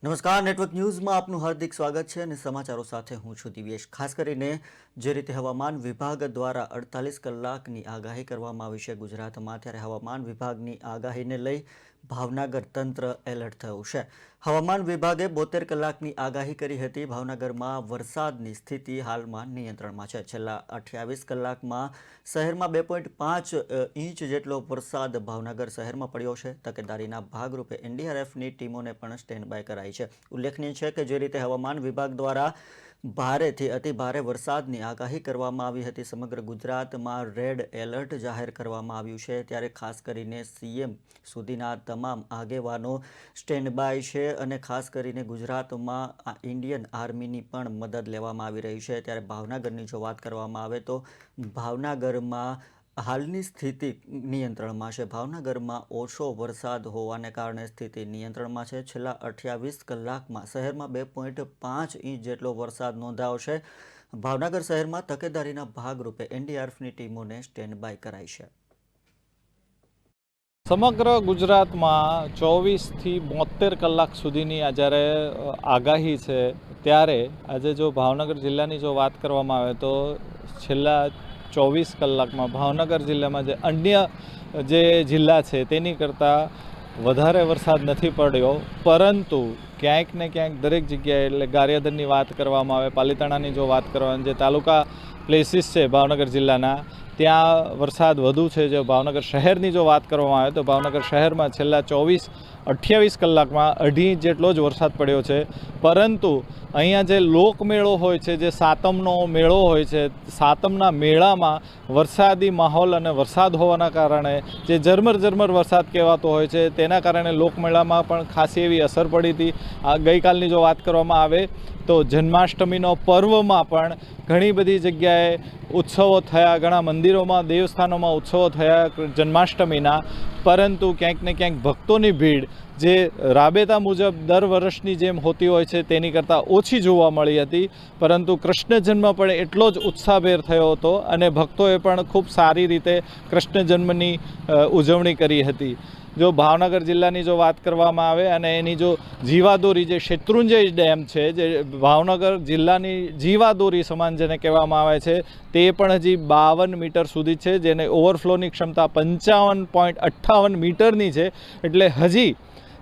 નમસ્કાર, નેટવર્ક ન્યૂઝમાં આપનું હાર્દિક સ્વાગત છે અને સમાચારો સાથે હું છું દિવ્યેશ। ખાસ કરીને જે રીતે હવામાન વિભાગ દ્વારા 48 કલાકની આગાહી કરવામાં આવી છે ગુજરાતમાં, ત્યારે હવામાન વિભાગની આગાહીને લઈ ભાવનગર તંત્ર એલર્ટ થયું છે। હવામાન વિભાગે 72 કલાકની આગાહી કરી હતી। ભાવનગરમાં વરસાદની સ્થિતિ હાલમાં નિયંત્રણમાં છે। છેલ્લા 28 કલાકમાં શહેરમાં 2.5 ઇંચ જેટલો વરસાદ ભાવનગર શહેરમાં પડ્યો છે। તકેદારીના ભાગરૂપે એનડીઆરએફની ટીમોને પણ સ્ટેન્ડ બાય કરાઈ છે। ઉલ્લેખનીય છે કે જે રીતે હવામાન વિભાગ દ્વારા ભારેથી અતિ ભારે વરસાદની આગાહી કરવામાં આવી હતી, સમગ્ર ગુજરાતમાં રેડ એલર્ટ જાહેર કરવામાં આવ્યું છે, ત્યારે ખાસ કરીને સીએમ સુધીના તમામ આગેવાનો સ્ટેન્ડ બાય છે અને ખાસ કરીને ગુજરાતમાં ઇન્ડિયન આર્મીની પણ મદદ લેવામાં આવી રહી છે। ત્યારે ભાવનગરની જો વાત કરવામાં આવે તો ભાવનગરમાં હાલની સ્થિતિ નિયંત્રણમાં છે। ભાવનગરમાં ઓછો વરસાદ હોવાને કારણે સ્થિતિ નિયંત્રણમાં છે। છેલ્લા 28 કલાકમાં શહેરમાં 2.5 ઇંચ જેટલો વરસાદ નોંધાયો છે। ભાવનગર શહેરમાં તકેદારીના ભાગરૂપે એનડીઆરએફની ટીમોને સ્ટેન્ડ બાય કરાઈ છે। સમગ્ર ગુજરાતમાં 24થી 72 કલાક સુધીની જ્યારે આગાહી છે, ત્યારે આજે જો ભાવનગર જિલ્લાની જો વાત કરવામાં આવે તો છેલ્લા 24 કલાકમાં ભાવનગર જિલ્લામાં જે અન્ય જે જિલ્લા છે તેની કરતાં વધારે વરસાદ નથી પડ્યો, પરંતુ ક્યાંક ને ક્યાંક દરેક જગ્યાએ, એટલે ગારિયાદરની વાત કરવામાં આવે, પાલિતાણાની જો વાત કરવામાં, જે તાલુકા પ્લેસીસ છે ભાવનગર જિલ્લાના, ત્યાં વરસાદ વધુ છે। જો ભાવનગર શહેરની જો વાત કરવામાં આવે તો ભાવનગર શહેરમાં છેલ્લા 28 કલાકમાં 2.5 ઇંચ જેટલો જ વરસાદ પડ્યો છે। પરંતુ અહીંયા જે લોકમેળો હોય છે, જે સાતમનો મેળો હોય છે, સાતમના મેળામાં વરસાદી માહોલ અને વરસાદ હોવાના કારણે જે ઝરમર વરસાદ કહેવાતો હોય છે, તેના કારણે લોકમેળામાં પણ ખાસી એવી અસર પડી હતી। આ ગઈકાલની જો વાત કરવામાં આવે તો જન્માષ્ટમીનો પર્વમાં પણ ઘણી બધી જગ્યાએ ઉત્સવો થયા, ઘણા મંદિરોમાં, દેવસ્થાનોમાં ઉત્સવો થયા જન્માષ્ટમીના, પરંતુ ક્યાંક ને ક્યાંક ભક્તોની ભીડ જે રાબેતા મુજબ દર વર્ષની જેમ હોતી હોય છે તેની કરતાં ઓછી જોવા મળી હતી। પરંતુ કૃષ્ણ જન્મ પણ એટલો જ ઉત્સાહભેર થયો હતો અને ભક્તોએ પણ ખૂબ સારી રીતે કૃષ્ણ જન્મની ઉજવણી કરી હતી। જો ભાવનગર જિલ્લાની જો વાત કરવામાં આવે અને એની જો જીવાદોરી, જે શેત્રુંજય ડેમ છે, જે ભાવનગર જિલ્લાની જીવાદોરી સમાન જેને કહેવામાં આવે છે, તે પણ હજી 52 મીટર સુધી છે, જેને ઓવરફ્લોની ક્ષમતા 55.58 મીટરની છે। એટલે હજી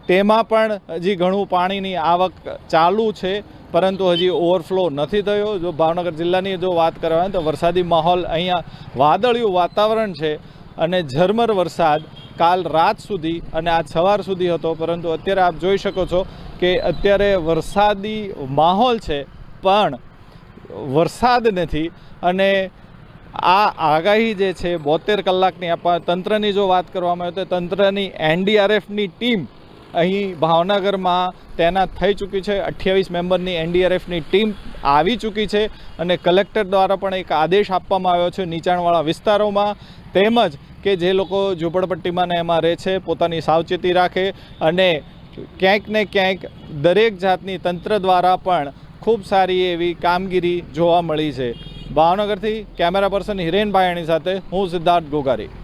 તેમાં પણ હજી ઘણું પાણીની આવક ચાલુ છે, પરંતુ હજી ઓવરફ્લો નથી થયો। જો ભાવનગર જિલ્લાની જો વાત કરવામાં આવે તો વરસાદી માહોલ, અહીંયા વાદળિયું વાતાવરણ છે અને ઝરમર વરસાદ કાલ રાત સુધી અને આજ સવાર સુધી હતો, પરંતુ અત્યારે આપ જોઈ શકો છો કે અત્યારે વરસાદી માહોલ છે પણ વરસાદ નથી। અને આ આગાહી જે છે 72 કલાકની, તંત્રની જો વાત કરવામાં આવે તો તંત્રની એનડીઆરએફની ટીમ અહીં ભાવનગરમાં તૈનાત થઈ ચૂકી છે। 28 મેમ્બરની એનડીઆરએફની ટીમ આવી ચૂકી છે અને કલેક્ટર દ્વારા પણ એક આદેશ આપવામાં આવ્યો છે નીચાણવાળા વિસ્તારોમાં, તેમજ કે જે લોકો ઝૂંપડપટ્ટીમાં ને એમાં રહે છે પોતાની સાવચેતી રાખે અને ક્યાંક ને ક્યાંક દરેક જાતની તંત્ર દ્વારા પણ ખૂબ સારી એવી કામગીરી જોવા મળી છે। ભાવનગરથી કેમેરા પર્સન હિરેન ભાયાણી સાથે હું સિદ્ધાર્થ ગોગારી।